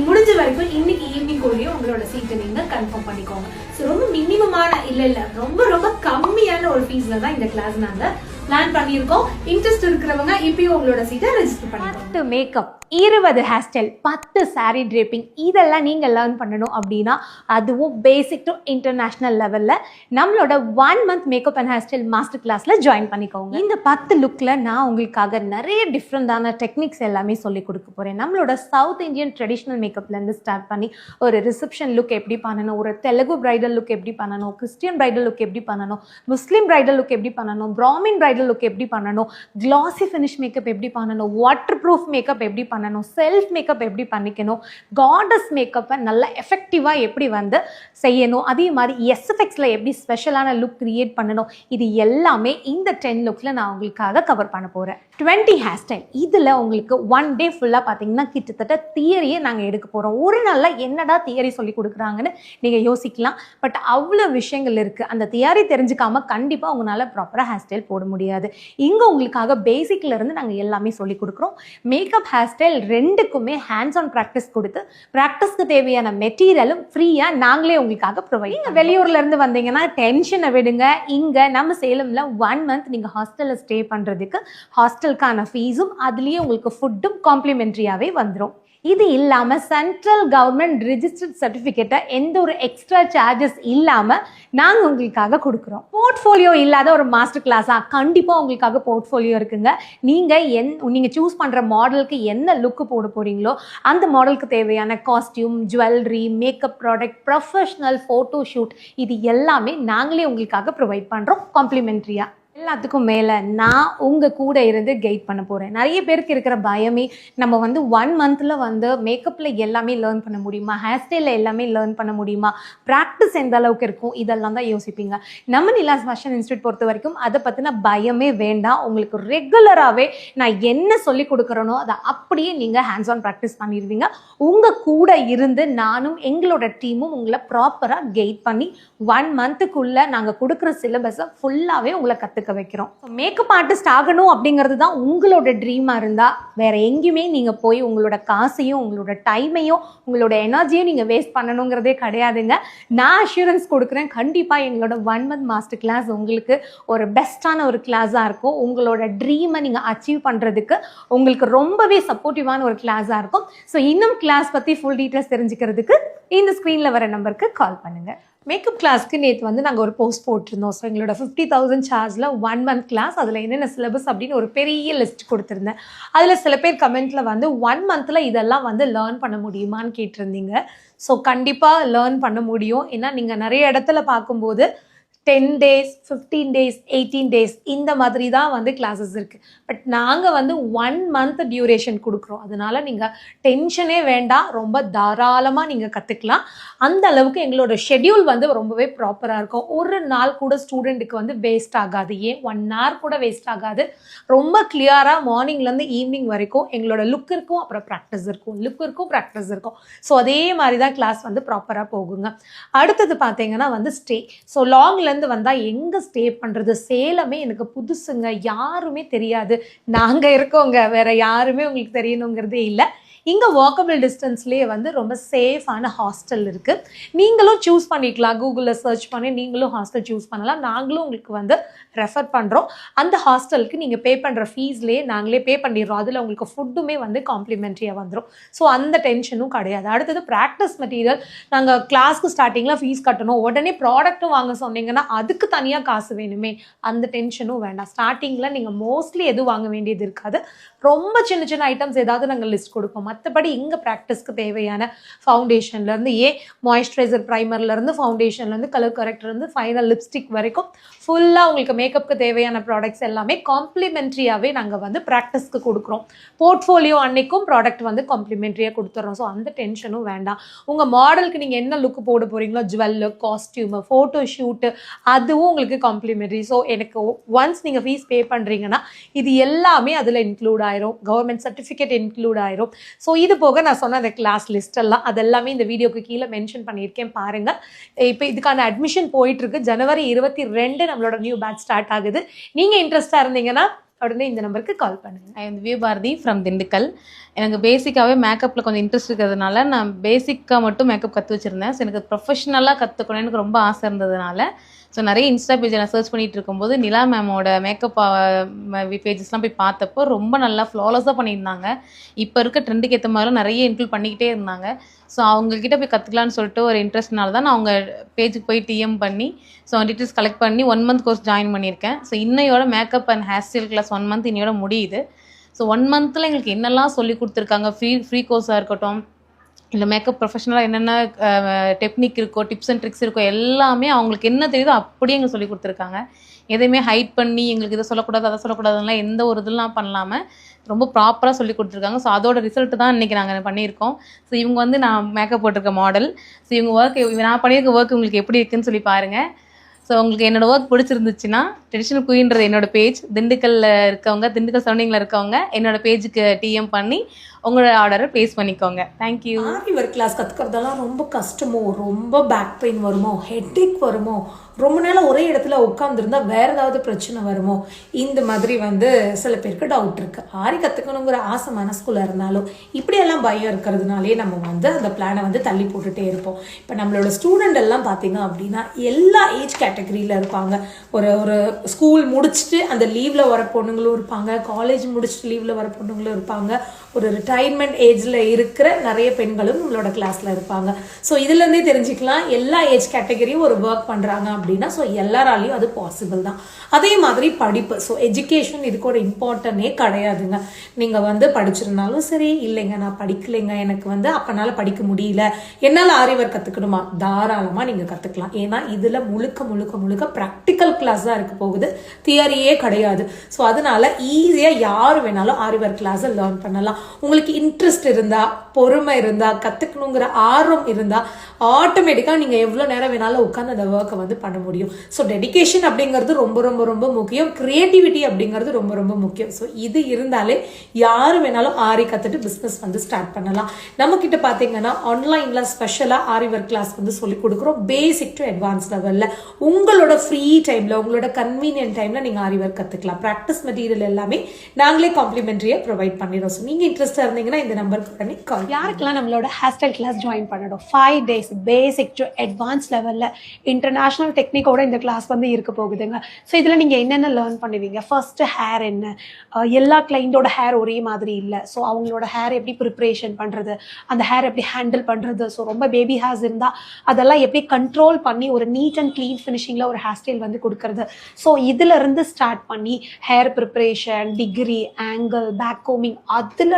முடிஞ்ச வரைக்கும் இன்னைக்கு ஈவினிங் கூடயே உங்களோட சீட்டை நீங்க கன்ஃபார்ம் பண்ணிக்கோங்க. ஸோ ரொம்ப மினிமமான இல்ல ரொம்ப ரொம்ப கம்மியான ஒரு ஃபீஸ்ல தான் இந்த கிளாஸ் நாங்க பிளான் பண்ணியிருக்கோம். இன்ட்ரெஸ்ட் இருக்கிறவங்க இப்பயும் உங்களோட சீட்டை ரெஜிஸ்டர் பண்ணிக்கோங்க. 10 makeup, 20 hair style, 10 sari draping இதெல்லாம் நீங்கள் லேர்ன் பண்ணணும் அப்படின்னா அதுவும் பேசிக் டு இன்டர்நேஷ்னல் லெவலில் நம்மளோட 1 month makeup and hair style master கிளாஸில் ஜாயின் பண்ணிக்கோங்க. இந்த 10 லுக்கில் நான் உங்களுக்காக நிறைய டிஃப்ரெண்டான டெக்னிக்ஸ் எல்லாமே சொல்லி கொடுக்க போகிறேன். நம்மளோட சவுத் இந்தியன் ட்ரெடிஷ்னல் மேக்கப்லேருந்து ஸ்டார்ட் பண்ணி ஒரு ரிசப்ஷன் லுக் எப்படி பண்ணணும், ஒரு தெலுங்கு பிரைடல் லுக் எப்படி பண்ணணும், கிறிஸ்டியன் பிரைடல் லுக் எப்படி பண்ணணும், முஸ்லீம் பிரைடல் லுக் எப்படி பண்ணணும், பிராமின் பிரைடல் லுக் எப்படி பண்ணணும், கிளாசி ஃபினிஷ் மேக்கப் எப்படி பண்ணணும், வாட்டர் ப்ரூஃப் மேக்கப் எப்படி பண்ணணும், செல்ஃப் மேக்கப் எப்படி பண்ணிக்கணும், காடஸ் மேக்கப்பை நல்லா எஃபெக்டிவாக எப்படி வந்து செய்யணும், அதே மாதிரி எஸ்எஃப்எக்ஸில் எப்படி ஸ்பெஷலான லுக் கிரியேட் பண்ணணும், இது எல்லாமே இந்த 10 லுக்கில் நான் உங்களுக்காக கவர் பண்ண போகிறேன். 20 ஹேர் ஸ்டைல், இதில் உங்களுக்கு 1 day ஃபுல்லாக பார்த்தீங்கன்னா கிட்டத்தட்ட தியரியை நாங்கள் எடுக்க போகிறோம். ஒரு நாளில் என்னடா தியரி சொல்லி கொடுக்குறாங்கன்னு நீங்கள் யோசிக்கலாம். பட் அவ்வளோ விஷயங்கள் இருக்குது. அந்த தியரி தெரிஞ்சுக்காம கண்டிப்பாக உங்களால் ப்ராப்பராக ஹேர் ஸ்டைல் போட முடியாது. இங்கே உங்களுக்காக பேசிக்ல இருந்து நாங்கள் எல்லாமே சொல்லி கொடுக்குறோம். மேக்கப், ஹேர் ஸ்டைல் ரெண்டுக்குமே ஹேண்ட்ஸ் ஆன் ப்ராக்டிஸ் கொடுத்து ப்ராக்டிஸ்க்கு தேவையான மெட்டீரியலும் ஃப்ரீயாக நாங்களே உங்களுக்காக ப்ரொவைட். நீங்கள் வெளியூர்ல இருந்து வந்தீங்கன்னா டென்ஷனை விடுங்க. இங்கே நம்ம சேலம்ல 1 month நீங்கள் ஹாஸ்டலில் ஸ்டே பண்ணுறதுக்கு ஹாஸ்டலுக்கான ஃபீஸும் அதுலேயே உங்களுக்கு ஃபுட்டும் காம்ப்ளிமெண்ட்ரியாகவே வந்துடும். இது இல்லாமல் சென்ட்ரல் கவர்மெண்ட் ரிஜிஸ்டர்ட் சர்டிஃபிகேட்டை எந்த ஒரு எக்ஸ்ட்ரா சார்ஜஸ் இல்லாமல் நாங்கள் உங்களுக்காக கொடுக்குறோம். போர்ட்ஃபோலியோ இல்லாத ஒரு மாஸ்டர் கிளாஸாக கண்டிப்பாக உங்களுக்காக போர்ட்ஃபோலியோ இருக்குங்க. நீங்கள் சூஸ் பண்ணுற மாடலுக்கு என்ன லுக்கு போட போகிறீங்களோ அந்த மாடலுக்கு தேவையான costume, jewellery, makeup product, professional photo shoot இது எல்லாமே நாங்களே உங்களுக்காக ப்ரொவைட் பண்ணுறோம் காம்ப்ளிமெண்ட்ரியாக. எல்லாத்துக்கும் மேலே நான் உங்கள் கூட இருந்து கைட் பண்ண போகிறேன். நிறைய பேருக்கு இருக்கிற பயமே நம்ம வந்து 1 monthல வந்து மேக்கப்பில் எல்லாமே லேர்ன் பண்ண முடியுமா, ஹேர் ஸ்டைலில் எல்லாமே லேர்ன் பண்ண முடியுமா, ப்ராக்டிஸ் எந்த அளவுக்கு இருக்கும், இதெல்லாம் தான் யோசிப்பீங்க. நம்ம நிலாஸ் ஃபேஷன் இன்ஸ்டியூட் பொறுத்த வரைக்கும் அதை பற்றின பயமே வேண்டாம். உங்களுக்கு ரெகுலராகவே நான் என்ன சொல்லி கொடுக்குறேனோ அதை அப்படியே நீங்கள் ஹேண்ட்ஸ் ஆன் ப்ராக்டிஸ் பண்ணிடுவீங்க. உங்கள் கூட இருந்து நானும் எங்களோட டீமும் உங்களை ப்ராப்பராக கைட் பண்ணி 1 monthக்குள்ளே நாங்கள் கொடுக்குற சிலபஸை ஃபுல்லாகவே உங்களை கற்றுக்க வைக்கிறோம். மேக்கப் ஆர்டிஸ்ட் ஆகணும் அப்படிங்கிறது தான் உங்களோட ட்ரீமாக இருந்தால் வேற எங்கேயுமே நீங்கள் போய் உங்களோட காசையும் உங்களோட டைமையும் உங்களோட எனர்ஜியும் நீங்கள் வேஸ்ட் பண்ணணுங்கிறதே கிடையாதுங்க. நான் அஷூரன்ஸ் கொடுக்குறேன், கண்டிப்பாக எங்களோட 1 month மாஸ்டர் கிளாஸ் உங்களுக்கு ஒரு பெஸ்ட்டான ஒரு கிளாஸாக இருக்கும். உங்களோட ட்ரீமை நீங்கள் அச்சீவ் பண்ணுறதுக்கு உங்களுக்கு ரொம்பவே சப்போர்ட்டிவான ஒரு கிளாஸாக இருக்கும். ஸோ இன்னும் கிளாஸ் பற்றி ஃபுல் டீட்டெயில்ஸ் தெரிஞ்சுக்கிறதுக்கு இந்த ஸ்க்ரீனில் வர நம்பருக்கு கால் பண்ணுங்கள். மேக்கப் கிளாஸ்க்கு நேற்று வந்து நாங்கள் ஒரு போஸ்ட் போட்டிருந்தோம். ஸோ எங்களோட 50,000 சார்ஜில் 1 month கிளாஸ், அதில் என்னென்ன சிலபஸ் அப்படின்னு ஒரு பெரிய லிஸ்ட் கொடுத்துருந்தேன். அதில் சில பேர் கமெண்ட்டில் வந்து 1 monthல இதெல்லாம் வந்து லேர்ன் பண்ண முடியுமான்னு கேட்டிருந்தீங்க. ஸோ கண்டிப்பாக லேர்ன் பண்ண முடியும். ஏன்னா நீங்கள் நிறைய இடத்துல பார்க்கும்போது 10 days, 15 days, 18 days இந்த மாதிரி தான் வந்து கிளாஸஸ் இருக்குது. பட் நாங்கள் வந்து 1 month டியூரேஷன் கொடுக்குறோம். அதனால நீங்கள் டென்ஷனே வேண்டாம், ரொம்ப தாராளமாக நீங்கள் கற்றுக்கலாம். அந்த அளவுக்கு எங்களோட ஷெட்யூல் வந்து ரொம்பவே ப்ராப்பராக இருக்கும். ஒரு நாள் கூட ஸ்டூடெண்ட்டுக்கு வந்து வேஸ்ட் ஆகாது. ஏன் 1 hour கூட வேஸ்ட் ஆகாது. ரொம்ப கிளியராக மார்னிங்லேருந்து ஈவினிங் வரைக்கும் எங்களோட லுக் இருக்கும், அப்புறம் ப்ராக்டிஸ் இருக்கும், லுக் இருக்கும், ப்ராக்டிஸ் இருக்கும். ஸோ அதே மாதிரி தான் கிளாஸ் வந்து ப்ராப்பராக போகுங்க. அடுத்தது பார்த்தீங்கன்னா வந்து ஸ்டே. ஸோ லாங்ல வந்தால் எங்கே ஸ்டே பண்ணுறது? சேலமே எனக்கு புதுசுங்க, யாருமே தெரியாது. நாங்கள் இருக்கோங்க, வேற யாருமே உங்களுக்கு தெரியணுங்கிறதே இல்லை. இங்கே வாக்கபிள் டிஸ்டன்ஸ்லேயே வந்து ரொம்ப சேஃபான ஹாஸ்டல் இருக்குது. நீங்களும் சூஸ் பண்ணிக்கலாம், கூகுளில் சர்ச் பண்ணி நீங்களும் ஹாஸ்டல் சூஸ் பண்ணலாம். நாங்களும் உங்களுக்கு வந்து ரெஃபர் பண்ணுறோம். அந்த ஹாஸ்டலுக்கு நீங்கள் பே பண்ணுற ஃபீஸ்லேயே நாங்களே பே பண்ணிடுறோம். அதில் உங்களுக்கு ஃபுட்டுமே வந்து காம்ப்ளிமெண்ட்ரியாக வந்துடும். ஸோ அந்த டென்ஷனும் கிடையாது. அடுத்தது ப்ராக்டிஸ் மெட்டீரியல். நாங்கள் கிளாஸ்க்கு ஸ்டார்டிங்கில் ஃபீஸ் கட்டணும், உடனே ப்ராடக்ட்டும் வாங்க சொன்னீங்கன்னா அதுக்கு தனியாக காசு வேணுமே, அந்த டென்ஷனும் வேண்டாம். ஸ்டார்டிங்கில் நீங்கள் மோஸ்ட்லி எதுவும் வாங்க வேண்டியது இருக்காது. ரொம்ப சின்ன சின்ன ஐட்டம்ஸ் ஏதாவது நாங்கள் லிஸ்ட் கொடுப்போம். மற்றபடி இங்கே ப்ராக்டிஸ்க்கு தேவையான ஃபவுண்டேஷன்லேருந்து மாய்ஸ்சரைசர் ப்ரைமர்லேருந்து ஃபவுண்டேஷன்லேருந்து கலர் கரெக்டர்லேருந்து ஃபைனல் லிப்ஸ்டிக் வரைக்கும் ஃபுல்லாக உங்களுக்கு மேக்கப்புக்கு தேவையான ப்ராடக்ட்ஸ் எல்லாமே காம்ப்ளிமெண்ட்ரியாகவே நாங்கள் வந்து ப்ராக்டிஸ்க்கு கொடுக்குறோம். போர்ட்ஃபோலியோ அன்னைக்கும் ப்ராடக்ட் வந்து காம்ப்ளிமெண்ட்ரியாக கொடுத்துட்றோம். ஸோ அந்த டென்ஷனும் வேண்டாம். உங்கள் மாடலுக்கு நீங்கள் என்ன லுக்கு போட போகிறீங்களோ, ஜுவல்லு, காஸ்டியூமு, ஃபோட்டோ ஷூட்டு, அதுவும் உங்களுக்கு காம்ப்ளிமெண்ட்ரி. ஸோ எனக்கு ஒன்ஸ் நீங்கள் ஃபீஸ் பே பண்ணுறீங்கன்னா இது எல்லாமே அதில் இன்க்ளூட் ஆயிரும். கவர்மெண்ட் சர்டிஃபிகேட் இன்க்ளூட் ஆயிரும். ஸோ இது போக நான் சொன்ன அந்த கிளாஸ் லிஸ்ட் எல்லாம் அதெல்லாமே இந்த வீடியோக்கு கீழே மென்ஷன் பண்ணியிருக்கேன் பாருங்கள். இப்போ இதுக்கான அட்மிஷன் போயிட்டுருக்கு. ஜனவரி 22 நம்மளோட நியூ பேட்ச் ஸ்டார்ட் ஆகுது. நீங்கள் இன்ட்ரெஸ்டாக இருந்தீங்கன்னா உடனே இந்த நம்பருக்கு கால் பண்ணுங்கள். I am Viyubharathi from Dindigul. எனக்கு பேசிக்காகவே மேக்கப்பில் கொஞ்சம் இன்ட்ரெஸ்ட் இருக்கிறதுனால நான் பேசிக்காக மட்டும் மேக்கப் கற்று வச்சுருந்தேன். ஸோ எனக்கு ப்ரொஃபஷ்னலாக கற்றுக்கணும்னு எனக்கு ரொம்ப ஆசை இருந்ததுனால ஸோ நிறைய இன்ஸ்டா பேஜை நான் சர்ச் பண்ணிகிட்டு இருக்கும்போது நிலா மேமோட மேக்கப் பேஜஸ்லாம் போய் பார்த்தப்போ ரொம்ப நல்லா ஃப்ளாலஸாக பண்ணியிருந்தாங்க. இப்போ இருக்க ட்ரெண்டுக்கு ஏற்ற மாதிரிலாம் நிறைய இன்க்ளூட் பண்ணிக்கிட்டே இருந்தாங்க. ஸோ அவங்கக்கிட்ட போய் கற்றுக்கலான்னு சொல்லிட்டு ஒரு இன்ட்ரெஸ்ட்னால தான் நான் அவங்க பேஜுக்கு போய் டிஎம் பண்ணி ஸோ டீட்டெயில்ஸ் கலெக்ட் பண்ணி 1 month கோர்ஸ் ஜாயின் பண்ணியிருக்கேன். ஸோ இன்னையோட makeup and hair style class 1 month இன்னையோட முடியுது. ஸோ 1 monthல எங்களுக்கு என்னெல்லாம் சொல்லி கொடுத்துருக்காங்க, ஃப்ரீ கோர்ஸாக இருக்கட்டும், இல்லை மேக்கப் ப்ரொஃபஷனலாக என்னென்ன டெக்னிக் இருக்கோ, டிப்ஸ் அண்ட் ட்ரிக்ஸ் இருக்கோ, எல்லாமே அவங்களுக்கு என்ன தெரியுதோ அப்படியே எங்களுக்கு சொல்லி கொடுத்துருக்காங்க. எதையுமே ஹைட் பண்ணி எங்களுக்கு இதை சொல்லக்கூடாது அதை சொல்லக்கூடாதுலாம் எந்த ஒரு இதெல்லாம் பண்ணலாமல் ரொம்ப ப்ராப்பராக சொல்லி கொடுத்துருக்காங்க. ஸோ அதோட ரிசல்ட் தான் இன்றைக்கி நாங்கள் பண்ணியிருக்கோம். ஸோ இவங்க வந்து நான் மேக்கப் போட்டிருக்க மாடல். ஸோ இவங்க நான் பண்ணியிருக்க ஒர்க் உங்களுக்கு எப்படி இருக்குன்னு சொல்லி பாருங்கள். ஸோ உங்களுக்கு என்னோடய ஒர்க் பிடிச்சிருந்துச்சுன்னா ட்ரெடிஷ்னல் குயின்றது என்னோடய பேஜ், திண்டுக்கல்லில் இருக்கவங்க, திண்டுக்கல் சரௌண்டிங்கில் இருக்கவங்க என்னோடய பேஜுக்கு டிஎம் பண்ணி உங்களோட ஆர்டரை ப்ளேஸ் பண்ணிக்கோங்க. தேங்க்யூ. ஆரி ஒர்க் கிளாஸ் கற்றுக்கிறதெல்லாம் ரொம்ப கஷ்டமோ, ரொம்ப பேக் பெயின் வருமோ, ஹெட்டேக் வருமோ, ரொம்ப நாள் ஒரே இடத்துல உட்காந்துருந்தா வேறு ஏதாவது பிரச்சனை வருமோ, இந்த மாதிரி வந்து சில பேருக்கு டவுட் இருக்குது. ஆரி கற்றுக்கணுங்கிற ஆசை மனசுக்குள்ளே இருந்தாலும் இப்படியெல்லாம் பயம் இருக்கிறதுனாலே நம்ம வந்து அந்த பிளானை வந்து தள்ளி போட்டுகிட்டே இருப்போம். இப்போ நம்மளோட ஸ்டூடெண்ட் எல்லாம் பார்த்தீங்க அப்படின்னா எல்லா ஏஜ் கேட்டகரியில் இருப்பாங்க. ஒரு ஸ்கூல் முடிச்சுட்டு அந்த லீவில் வர பொண்ணுங்களும் இருப்பாங்க, காலேஜ் முடிச்சுட்டு லீவில் வர பொண்ணுங்களும் இருப்பாங்க, ஒரு ரிட்டைர்மெண்ட் ஏஜில் இருக்கிற நிறைய பெண்களும் நம்மளோட கிளாஸில் இருப்பாங்க. ஸோ இதுலேருந்தே தெரிஞ்சுக்கலாம் எல்லா ஏஜ் கேட்டகரியும் ஒரு ஒர்க் பண்ணுறாங்க அப்படின்னா ஸோ எல்லாராலையும் அது பாசிபிள் தான். அதே மாதிரி படிப்பு, ஸோ எஜுகேஷன் இதுக்கு ஒரு இம்பார்ட்டனே கிடையாதுங்க. நீங்கள் வந்து படிச்சிருந்தாலும் சரி, இல்லைங்க நான் படிக்கலைங்க, எனக்கு வந்து அப்போனால படிக்க முடியல, என்னால் ஆரி ஒர்க் கற்றுக்கணுமா, தாராளமாக நீங்கள் கற்றுக்கலாம். ஏன்னா இதில் முழுக்க முழுக்க முழுக்க ப்ராக்டிக்கல் கிளாஸ் தான் இருக்க போகுது, தியரியே கிடையாது. ஸோ அதனால ஈஸியாக யார் வேணாலும் ஆரி ஒர்க் கிளாஸை லேர்ன் பண்ணலாம். உங்களுக்கு இன்ட்ரெஸ்ட் இருந்தால், பொறுமை இருந்தால், கற்றுக்கணுங்கிற ஆர்வம் இருந்தால் ஆட்டோமேட்டிக்காக நீங்கள் எவ்வளோ நேரம் வேணாலும் உட்காந்து அந்த ஒர்க்கை வந்து பண்ண முடியும். ஸோ டெடிகேஷன் அப்படிங்கிறது ரொம்ப ரொம்ப ரொம்ப முக்கியம். கிரியேட்டிவிட்டி அப்படிங்கிறது ரொம்ப ரொம்ப முக்கியம். ஸோ இது இருந்தாலே யார் வேணாலும் ஆரி கற்றுட்டு பிஸ்னஸ் வந்து ஸ்டார்ட் பண்ணலாம். நம்மக்கிட்ட பார்த்தீங்கன்னா ஆன்லைனில் ஸ்பெஷலாக ஆரி ஒர்க் கிளாஸ் வந்து சொல்லிக் கொடுக்குறோம். பேசிக் டு அட்வான்ஸ் லெவலில் உங்களோட ஃப்ரீ டைமில், உங்களோட கன்வீனியன்ட் டைமில் நீங்கள் ஆரி ஒர்க் கற்றுக்கலாம். ப்ராக்டிஸ் மெட்டீரியல் எல்லாமே நாங்களே காம்ப்ளிமெண்ட்ரியாக ப்ரொவைட் பண்ணிடுறோம். ஸோ நீங்கள் இன்ட்ரெஸ்டாக இருந்தீங்கன்னா இந்த நம்பருக்கு உடனே கால். யாருக்கெல்லாம் நம்மளோட ஹேர் ஸ்டைல் கிளாஸ் ஜாயின் பண்ணணும், 5 days பேசிக் டு அட்வான்ஸ் லெவலில் இன்டர்நேஷ்னல் டெக்னிக்கோட இந்த கிளாஸ் வந்து இருக்க போகுதுங்க. ஸோ இதில் நீங்கள் என்னென்ன லேர்ன் பண்ணுவீங்க, ஃபர்ஸ்ட்டு ஹேர் என்ன, எல்லா கிளைண்டோட ஹேர் ஒரே மாதிரி இல்லை. ஸோ அவங்களோட ஹேர் எப்படி ப்ரிப்ரேஷன் பண்ணுறது, அந்த ஹேர் எப்படி ஹேண்டில் பண்ணுறது, ஸோ ரொம்ப பேபி ஹேர்ஸ் இருந்தால் அதெல்லாம் எப்படி கண்ட்ரோல் பண்ணி ஒரு நீட் அண்ட் க்ளீன் ஃபினிஷிங்கில் ஒரு ஹேர் ஸ்டைல் வந்து கொடுக்கறது. ஸோ இதிலிருந்து ஸ்டார்ட் பண்ணி hair preparation, degree, angle, back கோமிங், அதில்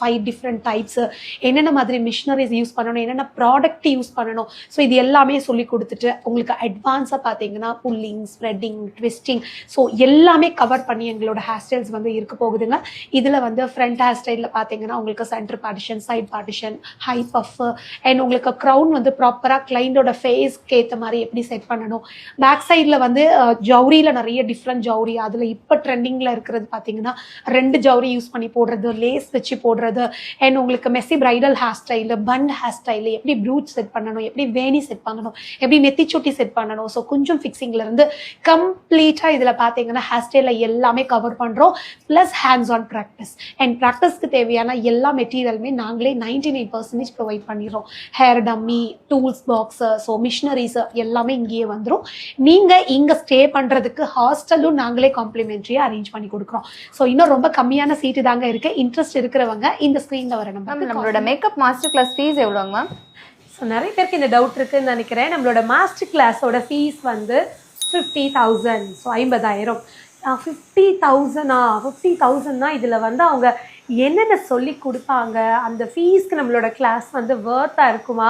5 டிஃப்ரெண்ட் டைப்ஸு, என்னென்ன மாதிரி மிஷினரிஸ் யூஸ் பண்ணணும், என்னென்ன ப்ராடக்ட் யூஸ் பண்ணணும். ஸோ இது எல்லாமே சொல்லி கொடுத்துட்டு உங்களுக்கு அட்வான்ஸாக பார்த்தீங்கன்னா புல்லிங், ஸ்ப்ரெட்டிங், ட்விஸ்டிங், ஸோ எல்லாமே கவர் பண்ணி எங்களோட ஹேர் ஸ்டைல்ஸ் வந்து இருக்க போகுதுங்க. இதில் வந்து ஃப்ரண்ட் ஹேர் ஸ்டைலில் பார்த்தீங்கன்னா உங்களுக்கு center partition, side partition, high puff, and உங்களுக்கு க்ரௌன் வந்து ப்ராப்பராக கிளைண்டோட ஃபேஸ்க்கு ஏற்ற மாதிரி எப்படி செட் பண்ணணும். பேக் சைடில் வந்து ஜவுரியில் நிறைய டிஃப்ரெண்ட் ஜவுரி, அதில் இப்போ ட்ரெண்டிங்கில் இருக்கிறது பார்த்தீங்கன்னா 2 ஜவுரி யூஸ் பண்ணி போடுறது, லேஸ் வச்சு வச்சு போடுறது அண்ட் உங்களுக்கு மெஸ்ஸி பிரைடல் ஹேர் ஸ்டைலு பன் ஹேர் ஸ்டைலு எப்படி ப்ரூட் செட் பண்ணணும் எப்படி வேணி செட் பண்ணணும் எப்படி நெத்திச்சுட்டி செட் பண்ணணும் ஸோ கொஞ்சம் ஃபிக்ஸிங்லேருந்து கம்ப்ளீட்டாக இதில் பார்த்தீங்கன்னா ஹேர் ஸ்டைலில் எல்லாமே கவர் பண்ணுறோம் plus hands on practice and ப்ராக்டிஸ்க்கு தேவையான எல்லா மெட்டீரியலுமே நாங்களே 99% ப்ரொவைட் பண்ணிடுறோம் hair dummy tools box so machineries எல்லாமே இங்கேயே வந்துடும் நீங்கள் இங்கே ஸ்டே பண்ணுறதுக்கு ஹாஸ்டலும் நாங்களே காம்ப்ளிமெண்ட்ரியாக அரேஞ்ச் பண்ணி கொடுக்குறோம் ஸோ இன்னும் ரொம்ப கம்மியான சீட்டு தாங்க இருக்குது இன்ட்ரெஸ்ட் இருக்கிறவங்க இந்த ஸ்க்ரீனில் வர நம்மளோட மேக்கப் மாஸ்டர் கிளாஸ் ஃபீஸ் எவ்வளோங்க மேம்? ஸோ நிறைய பேருக்கு இந்த டவுட் இருக்குன்னு நினைக்கிறேன். நம்மளோட மாஸ்டர் கிளாஸோட ஃபீஸ் வந்து 50,000 ஸோ 50,000. 50,000 இதில் வந்து அவங்க என்னென்ன சொல்லி கொடுப்பாங்க அந்த ஃபீஸ்க்கு நம்மளோட கிளாஸ் வந்து வேர்த்தாக இருக்குமா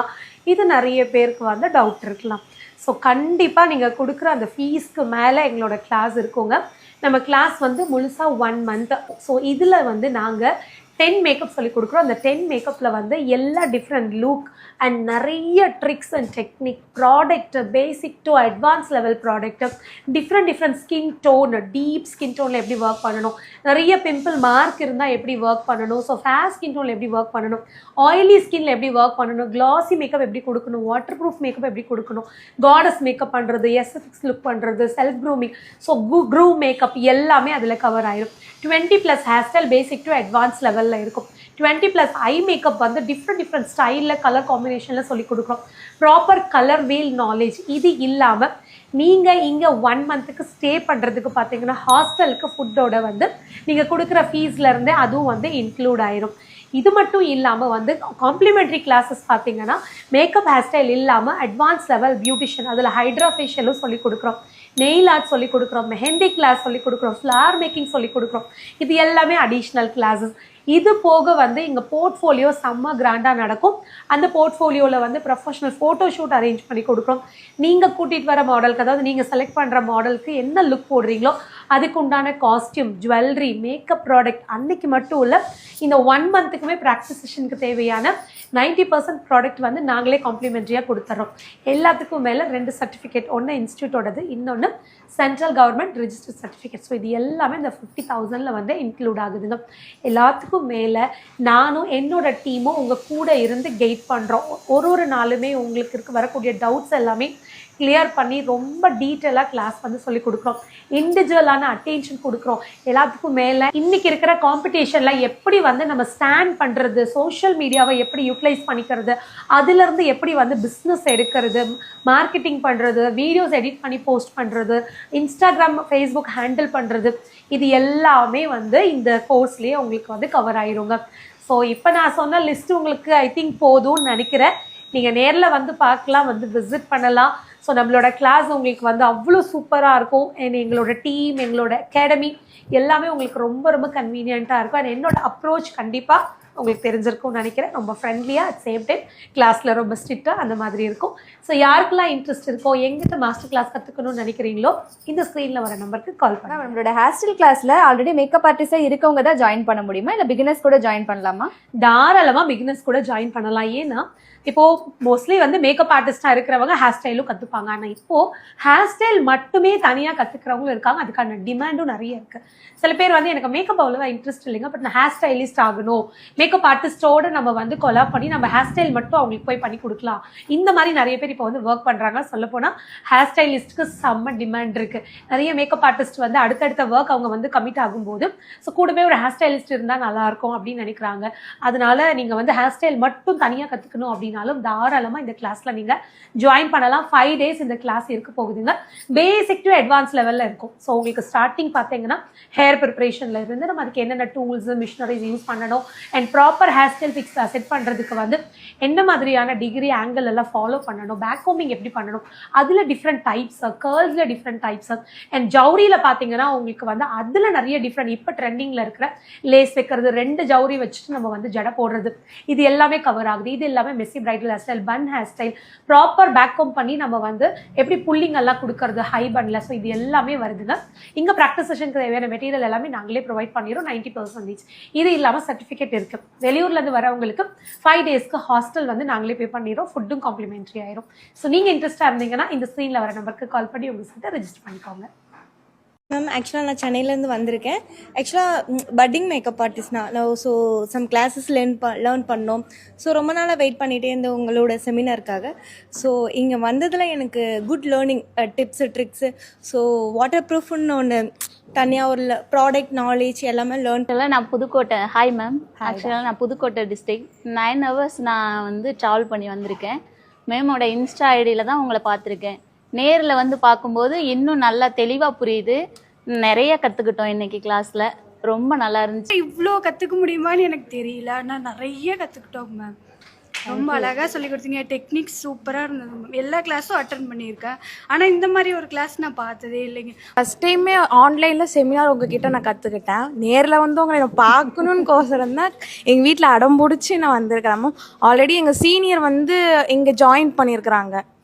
இது நிறைய பேருக்கு வந்து டவுட் இருக்கலாம். ஸோ கண்டிப்பாக நீங்கள் கொடுக்குற அந்த ஃபீஸ்க்கு மேலே எங்களோட கிளாஸ் இருக்குங்க. நம்ம கிளாஸ் வந்து முழுசாக 1 month. ஸோ இதில் வந்து நாங்கள் 10 மேக்கப் சொல்லி கொடுக்குறோம். அந்த 10 மேக்கப்பில் வந்து எல்லா டிஃப்ரெண்ட் லுக் அண்ட் நிறைய tricks and technique product basic to advance level product different skin tone deep skin டோனில் எப்படி ஒர்க் பண்ணணும் நிறைய பிம்பிள் மார்க் இருந்தால் எப்படி ஒர்க் பண்ணணும் ஸோ ஃபேர் ஸ்கின் டோனில் எப்படி ஒர்க் பண்ணணும் ஆயிலி ஸ்கின்ல எப்படி ஒர்க் பண்ணணும் கிளாசி மேக்கப் எப்படி கொடுக்கணும் வாட்டர் ப்ரூஃப் மேக்கப் எப்படி கொடுக்கணும் காடஸ் மேக்கப் பண்ணுறது எஸ்எஃப்எக்ஸ் லுக் பண்ணுறது self grooming so groom makeup எல்லாமே அதில் கவர் ஆயிடும். 20+ hair style basic to advance லெவலில் இருக்கும். 20+ ஐ மேக்கப் வந்து டிஃப்ரெண்ட் ஸ்டைலில் கலர் காம்பினேஷனில் சொல்லி கொடுக்குறோம். ப்ராப்பர் கலர் வீல் நாலேஜ் இது இல்லாமல் நீங்கள் இங்கே 1 monthக்கு ஸ்டே பண்ணுறதுக்கு பார்த்தீங்கன்னா ஹாஸ்டலுக்கு ஃபுட்டோட வந்து நீங்கள் கொடுக்குற ஃபீஸ்லேருந்தே அதுவும் வந்து இன்க்ளூட் ஆயிரும். இது மட்டும் இல்லாமல் வந்து காம்ப்ளிமெண்ட்ரி கிளாஸஸ் பார்த்தீங்கன்னா மேக்கப் ஹேர் ஸ்டைல் இல்லாமல் அட்வான்ஸ் லெவல் பியூட்டிஷியன் அதில் ஹைட்ரா ஃபேஷியலும் சொல்லி கொடுக்குறோம் நெயில் ஆர்ட் சொல்லி கொடுக்குறோம் மெஹந்தி கிளாஸ் சொல்லி கொடுக்குறோம் ஃப்ளவர் மேக்கிங் சொல்லி கொடுக்குறோம் இது எல்லாமே அடிஷ்னல் கிளாஸஸ். இது போக வந்து இங்கே போர்ட்ஃபோலியோ செம்ம கிராண்டாக நடக்கும். அந்த போர்ட்ஃபோலியோவில் வந்து ப்ரொஃபஷனல் ஃபோட்டோ ஷூட் அரேஞ்ச் பண்ணி கொடுக்குறோம். நீங்கள் கூட்டிகிட்டு வர மாடலுக்கு அதாவது நீங்கள் செலக்ட் பண்ணுற மாடலுக்கு என்ன லுக் போடுறீங்களோ அதுக்கு உண்டான காஸ்டியூம் ஜுவல்லரி மேக்கப் ப்ராடக்ட் அன்னைக்கு மட்டும் இல்லை இந்த 1 monthக்குமே ப்ராக்டிஸ் செஷனுக்கு தேவையான 90% ப்ராடக்ட் வந்து நாங்களே காம்ப்ளிமெண்ட்ரியாக கொடுத்துட்றோம். எல்லாத்துக்கும் மேலே 2 சர்டிஃபிகேட் ஒன்று இன்ஸ்டியூட்டோடது இன்னொன்று central government register certificate. So இது எல்லாமே இந்த 50,000 வந்து இன்க்ளூட் ஆகுதுங்க. எல்லாத்துக்கும் மேலே நானும் என்னோட டீமும் உங்கள் கூட இருந்து கைட் பண்ணுறோம். ஒரு நாளுமே உங்களுக்கு வரக்கூடிய டவுட்ஸ் எல்லாமே கிளியர் பண்ணி ரொம்ப டீட்டெயிலாக கிளாஸ் வந்து சொல்லி கொடுக்குறோம். இண்டிவிஜுவலான அட்டென்ஷன் கொடுக்குறோம். எல்லாத்துக்கும் மேலே இன்றைக்கி இருக்கிற காம்படிஷனில் எப்படி வந்து நம்ம ஸ்டாண்ட் பண்ணுறது சோஷியல் மீடியாவை எப்படி யூட்டிலைஸ் பண்ணிக்கிறது அதுலேருந்து எப்படி வந்து பிஸ்னஸ் எடுக்கிறது மார்க்கெட்டிங் பண்ணுறது வீடியோஸ் எடிட் பண்ணி போஸ்ட் பண்ணுறது இன்ஸ்டாகிராம் ஃபேஸ்புக் ஹேண்டில் பண்ணுறது இது எல்லாமே வந்து இந்த கோர்ஸ்லேயே உங்களுக்கு வந்து கவர் ஆயிருங்க. ஸோ இப்போ நான் சொன்ன லிஸ்ட்டு உங்களுக்கு ஐ திங்க் போதும்னு நினைக்கிறேன். நீங்கள் நேரில் வந்து பார்க்கலாம் வந்து விசிட் பண்ணலாம். ஸோ நம்மளோட கிளாஸ் உங்களுக்கு வந்து அவ்வளோ சூப்பராக இருக்கும். எங்களோட டீம் எங்களோட அகாடமி எல்லாமே உங்களுக்கு ரொம்ப கன்வீனியண்ட்டாக இருக்கும். அண்ட் என்னோட அப்ரோச் கண்டிப்பாக உங்களுக்கு தெரிஞ்சிருக்கும்னு நினைக்கிறேன். ரொம்ப ஃப்ரெண்ட்லியாக அட் சேம் டைம் கிளாஸில் ரொம்ப ஸ்ட்ரிக்டாக அந்த மாதிரி இருக்கும். ஸோ யாருக்கெல்லாம் இன்ட்ரெஸ்ட் இருக்கோ எங்கிட்ட மாஸ்டர் கிளாஸ் கற்றுக்கணும்னு நினைக்கிறீங்களோ இந்த ஸ்க்ரீனில் வர நம்பருக்கு கால் பண்ணுங்கள். நம்மளோட ஹேர் ஸ்டைல் கிளாஸில் ஆல்ரெடி மேக்கப் ஆர்டிஸ்டாக இருக்கவங்க தான் ஜாயின் பண்ண முடியுமா இல்லை பிகினர்ஸ் கூட ஜாயின் பண்ணலாமா? தாராளமாக பிகினர்ஸ் கூட ஜாயின் பண்ணலாம். ஏன்னா இப்போது மோஸ்ட்லி வந்து மேக்கப் ஆர்டிஸ்டாக இருக்கிறவங்க ஹேர் ஸ்டைலும் கற்றுப்பாங்க. ஆனால் இப்போது ஹேர் ஸ்டைல் மட்டுமே தனியாக கற்றுக்கிறவங்களும் இருக்காங்க. அதுக்கான டிமாண்டும் நிறைய இருக்குது. சில பேர் வந்து எனக்கு மேக்கப் அவ்வளோவா இன்ட்ரெஸ்ட் இல்லைங்க பட் நான் ஹேர் ஸ்டைலிஸ்ட் ஆகணும் மேக்கப் ஆர்டிஸ்டோடு நம்ம வந்து கொலாப் பண்ணி நம்ம ஹேர் ஸ்டைல் மட்டும் அவங்களுக்கு போய் பண்ணி கொடுக்கலாம். இந்த மாதிரி நிறைய பேர் இப்போ வந்து ஒர்க் பண்ணுறாங்க. சொல்லப்போனால் ஹேர் ஸ்டைலிஸ்ட்டுக்கு செம்ம டிமாண்ட் இருக்குது. நிறைய மேக்கப் ஆர்டிஸ்ட் வந்து அடுத்தடுத்த ஒர்க் அவங்க வந்து கமிட் ஆகும்போது ஸோ கூடவே ஒரு ஹேர் ஸ்டைலிஸ்ட் இருந்தால் நல்லாயிருக்கும் அப்படின்னு நினைக்கிறாங்க. அதனால நீங்கள் வந்து ஹேர் ஸ்டைல் மட்டும் தனியாக கற்றுக்கணும் அப்படின்னாலும் தாராளமாக இந்த கிளாஸில் நீங்கள் ஜாயின் பண்ணலாம். 5 days இந்த கிளாஸ் இருக்க போகுதுங்க. பேசிக் டு அட்வான்ஸ் லெவலில் இருக்கும். ஸோ உங்களுக்கு ஸ்டார்டிங் பார்த்தீங்கன்னா ஹேர் ப்ரிப்பரேஷனில் இருந்து நம்ம அதுக்கு என்னென்ன டூல்ஸ் மிஷினரிஸ் யூஸ் பண்ணணும் and proper hair style set பண்ணுறதுக்கு வந்து என்ன மாதிரியான டிகிரி ஆங்கிள் எல்லாம் ஃபாலோ பண்ணணும் பேக் கோமிங் எப்படி பண்ணணும் அதில் டிஃப்ரெண்ட் டைப்ஸ் கேர்ள்ஸில் டிஃப்ரெண்ட் டைப்ஸ் அண்ட் ஜவுரியில் பார்த்தீங்கன்னா உங்களுக்கு வந்து அதில் நிறைய டிஃப்ரெண்ட் இப்போ ட்ரெண்டிங்கில் இருக்கிற லேஸ் வைக்கிறது 2 ஜவுரி வச்சுட்டு நம்ம வந்து ஜடை போடுறது இது எல்லாமே கவர் ஆகுது. இது எல்லாமே messy bridal hair style bun hair style proper back comb பண்ணி நம்ம வந்து எப்படி புல்லிங் எல்லாம் கொடுக்கறது ஹை பன்ல ஸோ இது எல்லாமே வருதுங்க. இங்கே ப்ராக்டிஸ் செஷனுக்கு தேவையான மெட்டீரியல் எல்லாமே நாங்களே ப்ரொவைட் பண்ணிடுறோம் 90%. இது இல்லாமல் சர்டிஃபிகேட் இருக்குது. வெளியூர்லேருந்து வரவங்களுக்கு 5 daysக்கு ஹாஸ்டல் வந்து நாங்களே பே பண்ணிடுறோம். ஃபுட்டும் காம்ப்ளிமெண்ட்ரி ஆயிரும். ஸோ நீங்கள் இன்ட்ரெஸ்ட்டாக இருந்தீங்கன்னா இந்த ஸ்க்ரீனில் வர நம்பருக்கு கால் பண்ணி உங்கள் சீட்டை ரெஜிஸ்டர் பண்ணிக்கோங்க. மேம் ஆக்சுவலாக நான் சென்னையிலேருந்து வந்திருக்கேன். ஆக்சுவலாக பட்டிங் மேக்கப் ஆர்டிஸ்ட் நான். ஸோ சம் கிளாஸஸ் லேர்ன் பண்ணோம். ஸோ ரொம்ப நாளாக வெயிட் பண்ணிகிட்டே இருந்த உங்களோட செமினாருக்காக. ஸோ இங்கே வந்ததில் எனக்கு good learning tips tricks. So water ப்ரூஃப்னு ஒன்று தனியாக ஒரு ப்ராடக்ட் நாலேஜ் எல்லாமே லேர்ன். நான் புதுக்கோட்டை. Hi ma'am. ஆக்சுவலாக நான் புதுக்கோட்டை டிஸ்ட்ரிக்ட். 9 hours நான் வந்து ட்ராவல் பண்ணி வந்திருக்கேன். மேமோட இன்ஸ்டா ஐடியில் தான் உங்களை பார்த்துருக்கேன். நேரில் வந்து பார்க்கும்போது இன்னும் நல்லா தெளிவாக புரியுது. நிறைய கற்றுக்கிட்டோம் இன்னைக்கு கிளாஸில். ரொம்ப நல்லா இருந்துச்சு. இவ்வளோ கற்றுக்க முடியுமான்னு எனக்கு தெரியல, ஆனால் நிறைய கற்றுக்கிட்டோம் மேம். ரொம்ப அழகாக சொல்லி கொடுத்தீங்க. டெக்னிக்ஸ் சூப்பராக இருந்தது மேம். எல்லா கிளாஸும் அட்டன் பண்ணியிருக்கேன், ஆனால் இந்த மாதிரி ஒரு கிளாஸ் நான் பார்த்ததே இல்லைங்க. ஃபஸ்ட் டைமே ஆன்லைனில் செமினார் உங்ககிட்ட நான் கற்றுக்கிட்டேன். நேரில் வந்து உங்களை நான் பார்க்கணுன்னு கோசரம் தான் எங்கள் வீட்டில் அடம் பிடிச்சி நான் வந்திருக்கிறேன் மேம். ஆல்ரெடி எங்கள் சீனியர் வந்து இங்கே ஜாயின் பண்ணியிருக்கிறாங்க.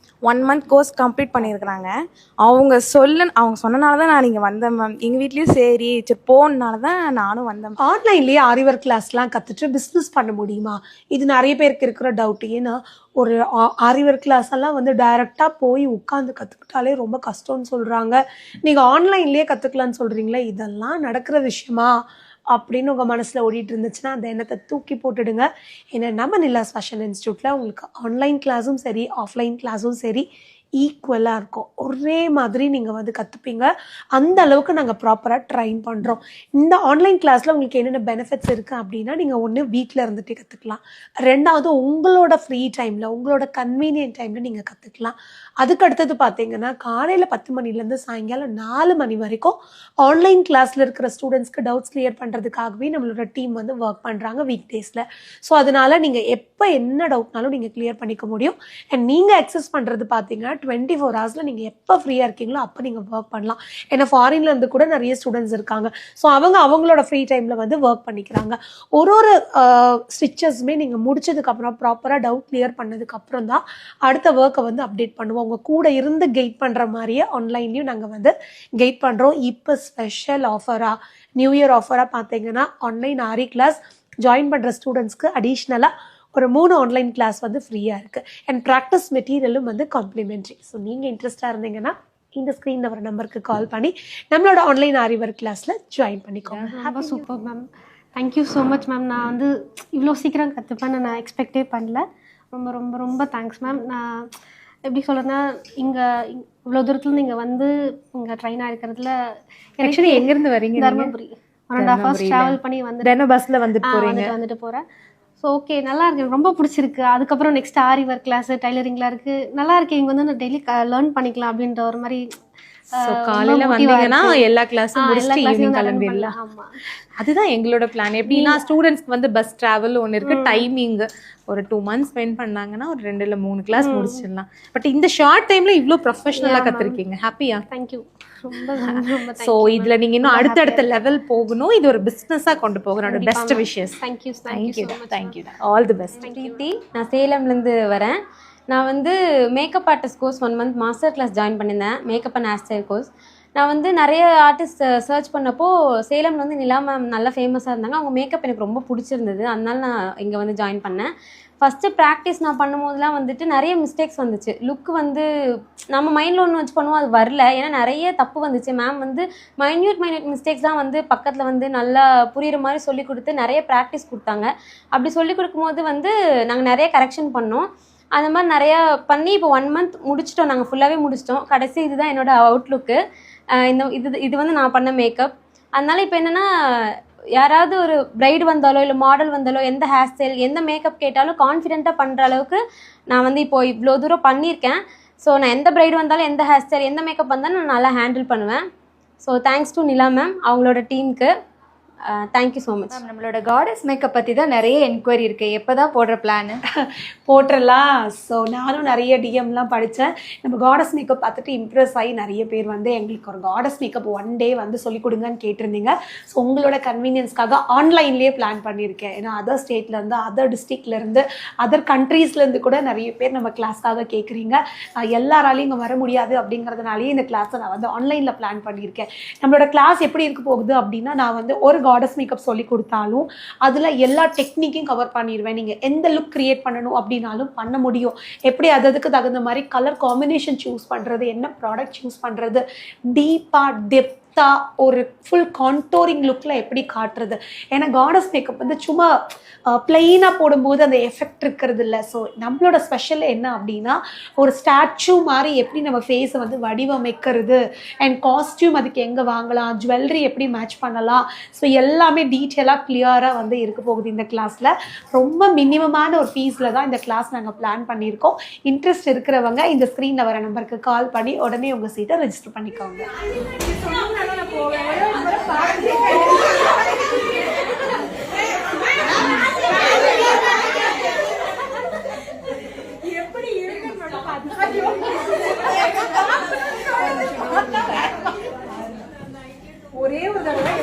1 month கோர்ஸ் கம்ப்ளீட் பண்ணியிருக்கிறாங்க. அவங்க சொன்னனால தான் நான் இங்கே வந்தேன் மேம். எங்கள் வீட்லேயும் சரி போனால தான் நானும் வந்தேன். ஆன்லைன்லேயே ஆரிவர் கிளாஸ்லாம் கற்றுட்டு பிஸ்னஸ் பண்ண முடியுமா? இது நிறைய பேருக்கு இருக்கிற டவுட். ஏன்னா ஒரு ஆரிவர் கிளாஸ் எல்லாம் வந்து டைரெக்டாக போய் உட்காந்து கற்றுக்கிட்டாலே ரொம்ப கஷ்டம்னு சொல்கிறாங்க. நீங்கள் ஆன்லைன்லேயே கற்றுக்கலான்னு சொல்கிறீங்களே, இதெல்லாம் நடக்கிற விஷயமா அப்படின்னு உங்கள் மனசில் ஓடிட்டு இருந்துச்சுன்னா அந்த எண்ணத்தை தூக்கி போட்டுடுங்க. ஏன்னா நம்ம நிலாஸ் ஃபேஷன் இன்ஸ்டியூட்டில் உங்களுக்கு ஆன்லைன் கிளாஸும் சரி ஆஃப்லைன் கிளாஸும் சரி ஈக்குவலாக இருக்கும். ஒரே மாதிரி நீங்கள் வந்து கற்றுப்பீங்க. அந்த அளவுக்கு நாங்கள் ப்ராப்பராக ட்ரைன் பண்ணுறோம். இந்த ஆன்லைன் கிளாஸில் உங்களுக்கு என்னென்ன பெனிஃபிட்ஸ் இருக்குது அப்படின்னா, நீங்கள் ஒன்று வீட்டில் இருந்துகிட்டே கற்றுக்கலாம். ரெண்டாவது உங்களோட ஃப்ரீ டைமில் உங்களோட கன்வீனியன்ட் டைமில் நீங்கள் கற்றுக்கலாம். அதுக்கு அடுத்தது பார்த்தீங்கன்னா காலையில் 10 மணிலேருந்து சாயங்காலம் 4 மணி வரைக்கும் ஆன்லைன் கிளாஸில் இருக்கிற ஸ்டூடெண்ட்ஸ்க்கு டவுட்ஸ் கிளியர் பண்ணுறதுக்காகவே நம்மளோட டீம் வந்து ஒர்க் பண்ணுறாங்க வீக் டேஸில். ஸோ அதனால் நீங்கள் எப்போ என்ன டவுட்னாலும் நீங்கள் கிளியர் பண்ணிக்க முடியும். அண்ட் நீங்கள் அக்சஸ் பண்ணுறது பார்த்தீங்கன்னா 24 hours நீங்கள் எப்போ ஃப்ரீயாக இருக்கீங்களோ அப்போ நீங்கள் ஒர்க் பண்ணலாம். ஏன்னா ஃபாரின்ல இருந்து கூட நிறைய ஸ்டூடெண்ட்ஸ் இருக்காங்க. ஸோ அவங்களோட ஃப்ரீ டைமில் வந்து ஒர்க் பண்ணிக்கிறாங்க. ஒரு ஸ்டிச்சஸுமே நீங்கள் முடிச்சதுக்கப்புறம் ப்ராப்பராக டவுட் கிளியர் பண்ணதுக்கப்புறம் தான் அடுத்த ஒர்க்கை வந்து அப்டேட் பண்ணுவோம். உங்கள் கூட இருந்து கைட் பண்ணுற மாதிரியே ஆன்லைன்லேயும் நாங்கள் வந்து கைட் பண்ணுறோம். இப்போ ஸ்பெஷல் ஆஃபராக நியூ இயர் ஆஃபராக பார்த்தீங்கன்னா ஆன்லைன் ஆரி கிளாஸ் ஜாயின் பண்ணுற ஸ்டூடெண்ட்ஸ்க்கு அடிஷ்னலாக ஒரு 3 ஆன்லைன் கிளாஸ் வந்து ஃப்ரீயாக இருக்குது. அண்ட் ப்ராக்டிஸ் மெட்டீரியலும் வந்து காம்ப்ளிமெண்ட்ரி. ஸோ நீங்கள் இன்ட்ரெஸ்டாக இருந்தீங்கன்னா இந்த ஸ்க்ரீனில் வர நம்பருக்கு கால் பண்ணி நம்மளோட ஆன்லைன் ஆரி ஒர்க் கிளாஸில் ஜாயின் பண்ணிக்கோங்க. ரொம்ப super ma'am. Thank you so much ma'am. நான் வந்து இவ்வளோ சீக்கிரம் கற்றுப்பேன்னு நான் எக்ஸ்பெக்டே பண்ணல. ரொம்ப ரொம்ப ரொம்ப தேங்க்ஸ் மேம். நான் எப்படி சொல்கிறேன்னா, இங்கே இவ்வளோ தூரத்துலேருந்து இங்கே வந்து இங்கே ட்ரெயினாக இருக்கிறதுல ஆக்சுவலி எங்கேருந்து வரீங்க? தர்மபுரி. 1.5 hours ட்ராவல் பண்ணி வந்து பஸ்ஸில் வந்துட்டு போகிறேன். ஸோ ஓகே, நல்லா இருக்கு, எனக்கு ரொம்ப பிடிச்சிருக்கு. அதுக்கப்புறம் நெக்ஸ்ட் ஆரி ஒர்க் கிளாஸ் டைலரிங்லாம் இருக்குது. நல்லா இருக்கு. இங்கே வந்து நான் டெய்லி லேர்ன் பண்ணிக்கலாம் அப்படின்ற ஒரு மாதிரி. காலையில வந்தீங்கன்னா எல்லா கிளாஸும் முடிச்சுட்டு ஈவினிங் கிளம்பிடலாம். அதுதான் எங்களோட பிளான். எப்படின்னா ஸ்டூடெண்ட்ஸ்க்கு வந்து பஸ் டிராவல் ஒன்று இருக்கு, டைமிங் ஒரு 2 months ஸ்பெண்ட் பண்ணாங்கன்னா ஒரு 2 இல்ல 3 கிளாஸ் முடிச்சிடலாம். பட் இந்த ஷார்ட் டைம்ல இவ்வளோ ப்ரொஃபஷனலா கத்துருக்கீங்க. ஹாப்பியா? தேங்க்யூ. ரொம்ப ரொம்ப ஸோ இதுல நீங்க இன்னும் அடுத்தடுத்த லெவல் போகணும். இது ஒரு பிஸ்னஸா கொண்டு போகணும். Best wishes. Thank you. Thank you. All the best. நான் சேலம்லேருந்து வரேன். நான் வந்து makeup artist course 1 month master class join பண்ணியிருந்தேன். Makeup and hair style course. நான் வந்து நிறைய ஆர்டிஸ்ட் சர்ச் பண்ணப்போ சேலமில் வந்து நிலா மேம் நல்லா ஃபேமஸாக இருந்தாங்க. அவங்க மேக்கப் எனக்கு ரொம்ப பிடிச்சிருந்தது. அதனால நான் இங்கே வந்து ஜாயின் பண்ணேன். ஃபஸ்ட்டு ப்ராக்டிஸ் நான் பண்ணும்போதெல்லாம் வந்துட்டு நிறைய மிஸ்டேக்ஸ் வந்துச்சு. லுக் வந்து நம்ம மைண்டில் ஒன்று வச்சு பண்ணுவோம், அது வரல. ஏன்னா நிறைய தப்பு வந்துச்சு. மேம் வந்து மைன்யூட் மிஸ்டேக்ஸ் தான் வந்து பக்கத்தில் வந்து நல்லா புரிகிற மாதிரி சொல்லி கொடுத்து நிறைய ப்ராக்டிஸ் கொடுத்தாங்க. அப்படி சொல்லி கொடுக்கும்போது வந்து நாங்கள் நிறைய கரெக்ஷன் பண்ணோம். அந்த மாதிரி நிறையா பண்ணி இப்போ 1 month முடிச்சிட்டோம். நாங்கள் ஃபுல்லாகவே முடிச்சிட்டோம். கடைசி இதுதான் என்னோடய அவுட்லுக்கு. இது வந்து நான் பண்ண மேக்கப். அதனால இப்போ என்னென்னா, யாராவது ஒரு பிரைடு வந்தாலோ இல்லை மாடல் வந்தாலோ எந்த ஹேர் ஸ்டைல் எந்த மேக்கப் கேட்டாலும் கான்ஃபிடென்ட்டாக பண்ணுற அளவுக்கு நான் வந்து இப்போது இவ்வளோ தூரம் பண்ணியிருக்கேன். ஸோ நான் எந்த பிரைடு வந்தாலும் எந்த ஹேர் ஸ்டைல் எந்த மேக்கப் வந்தாலும் நான் நல்லா ஹேண்டில் பண்ணுவேன். So thanks to Nila ma'am, அவங்களோட டீமுக்கு தேங்க்யூ ஸோ மச். நம்மளோட காடஸ் மேக்கப் பற்றி தான் நிறைய என்கொயரி இருக்குது. எப்போ தான் போடுற பிளான்? போட்டுடலாம். ஸோ நானும் நிறைய டிஎம்லாம் படித்தேன். நம்ம காடஸ் மேக்கப் பார்த்துட்டு இம்ப்ரெஸ் ஆகி நிறைய பேர் வந்து எங்களுக்கு ஒரு காடஸ் மேக்கப் 1 day வந்து சொல்லிக் கொடுங்கன்னு கேட்டிருந்தீங்க. ஸோ உங்களோட கன்வீனியன்ஸ்க்காக ஆன்லைன்லேயே பிளான் பண்ணியிருக்கேன். ஏன்னா அதர் ஸ்டேட்லேருந்து, அதர் டிஸ்ட்ரிக்ட்லேருந்து, அதர் கண்ட்ரீஸ்லேருந்து கூட நிறைய பேர் நம்ம கிளாஸ்க்காக கேட்குறீங்க. எல்லாராலையும் இங்கே வர முடியாது அப்படிங்கிறதுனாலேயே இந்த கிளாஸை நான் வந்து ஆன்லைனில் பிளான் பண்ணியிருக்கேன். நம்மளோட கிளாஸ் எப்படி இருக்க போகுது அப்படின்னா, நான் வந்து ஒரு காடஸ் மேக்கப் சொல்லி கொடுத்தாலும் அதில் எல்லா டெக்னிக்கையும் கவர் பண்ணிடுவேன். நீங்கள் எந்த லுக் கிரியேட் பண்ணணும் அப்படின்னாலும் பண்ண முடியும். எப்படி அதுக்கு தகுந்த மாதிரி கலர் காம்பினேஷன் சூஸ் பண்ணுறது, என்ன ப்ராடக்ட் சூஸ் பண்ணுறது, டீப்பாக ஒரு ஃபுல் கான்டோரிங் லுக்கில் எப்படி காட்டுறது. ஏன்னா காடஸ் மேக்கப் வந்து சும்மா பிளெயினாக போடும்போது அந்த எஃபெக்ட் இருக்கிறது இல்லை. ஸோ நம்மளோட ஸ்பெஷல் என்ன அப்படின்னா ஒரு ஸ்டாச்சு மாதிரி எப்படி நம்ம ஃபேஸை வந்து வடிவமைக்கிறது, அண்ட் காஸ்டியூம் அதுக்கு எங்கே வாங்கலாம், ஜுவல்லரி எப்படி மேட்ச் பண்ணலாம், ஸோ எல்லாமே டீட்டெயிலாக கிளியராக வந்து இருக்க போகுது இந்த கிளாஸில். ரொம்ப மினிமமான ஒரு ஃபீஸில் தான் இந்த கிளாஸ் நாங்கள் பிளான் பண்ணியிருக்கோம். இன்ட்ரெஸ்ட் இருக்கிறவங்க இந்த ஸ்க்ரீனில் வர நம்பருக்கு கால் பண்ணி உடனே உங்கள் சீட்டை ரெஜிஸ்டர் பண்ணிக்கோங்க. ஒரே ஒரு தடவை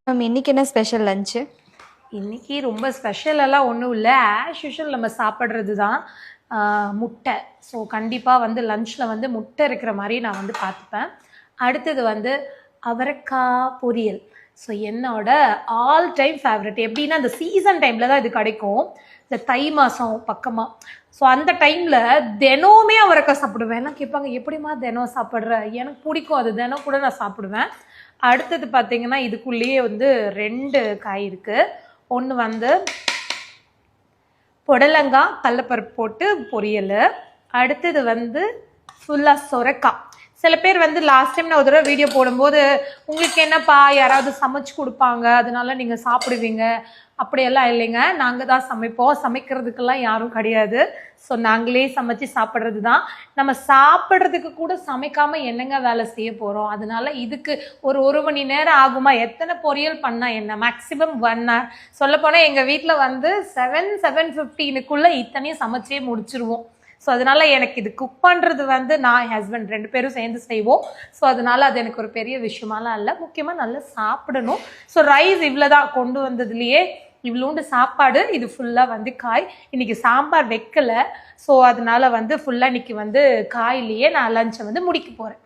மேம் இன்னைக்கு என்ன ஸ்பெஷல் லஞ்சு? இன்னைக்கு ரொம்ப ஸ்பெஷலெல்லாம் ஒன்றும் இல்லை, ஆஸ் யூஷுவல் நம்ம சாப்பிட்றது தான். முட்டை. ஸோ கண்டிப்பாக வந்து லஞ்சில் வந்து முட்டை இருக்கிற மாதிரி நான் வந்து பார்த்துப்பேன். அடுத்தது வந்து அவரைக்காய் பொரியல். ஸோ என்னோட ஆல் டைம் ஃபேவரட். எப்படின்னா இந்த சீசன் டைமில் தான் இது கிடைக்கும், இந்த தை மாதம் பக்கமாக. ஸோ அந்த டைமில் தினமுமே அவரைக்காய் சாப்பிடுவேன். எல்லாம் கேட்பாங்க எப்படிமா தினம் சாப்பிட்ற? எனக்கு பிடிக்கும், அது தினம் கூட நான் சாப்பிடுவேன். அடுத்தது பார்த்திங்கன்னா இதுக்குள்ளேயே வந்து 2 காய் இருக்குது. ஒன்று வந்து புடலங்காய் கடலப்பருப்பு போட்டு பொரியல். அடுத்தது வந்து ஃபுல்லாக சொரக்காய். சில பேர் வந்து லாஸ்ட் டைம் நான் ஒரு தடவை வீடியோ போடும்போது உங்களுக்கு என்னப்பா யாராவது சமைச்சு கொடுப்பாங்க அதனால நீங்கள் சாப்பிடுவீங்க, அப்படியெல்லாம் இல்லைங்க. நாங்கள் தான் சமைப்போம், சமைக்கிறதுக்கெல்லாம் யாரும் கிடையாது. ஸோ நாங்களே சமைச்சு சாப்பிட்றது தான். நம்ம சாப்பிட்றதுக்கு கூட சமைக்காமல் என்னங்க வேலை செய்ய போகிறோம்? அதனால இதுக்கு ஒரு மணி நேரம் ஆகுமா? எத்தனை பொரியல் பண்ணால் என்ன, மேக்ஸிமம் 1 hour. சொல்லப்போனால் எங்கள் வீட்டில் வந்து 7-7:15 இத்தனையும் சமைச்சே முடிச்சிருவோம். ஸோ அதனால எனக்கு இது குக் பண்ணுறது வந்து நான் என் ஹஸ்பண்ட் 2 பேரும் சேர்ந்து செய்வோம். ஸோ அதனால அது எனக்கு ஒரு பெரிய விஷயமாலாம் இல்லை. முக்கியமாக நல்லா சாப்பிடணும். ஸோ ரைஸ் இவ்வளோ தான் கொண்டு வந்ததுலேயே, இவ்வளோண்டு சாப்பாடு, இது ஃபுல்லாக வந்து காய். இன்னைக்கு சாம்பார் வைக்கலை. ஸோ அதனால வந்து ஃபுல்லாக இன்னைக்கு வந்து காயிலேயே நான் லஞ்சை வந்து முடிக்க போகிறேன்.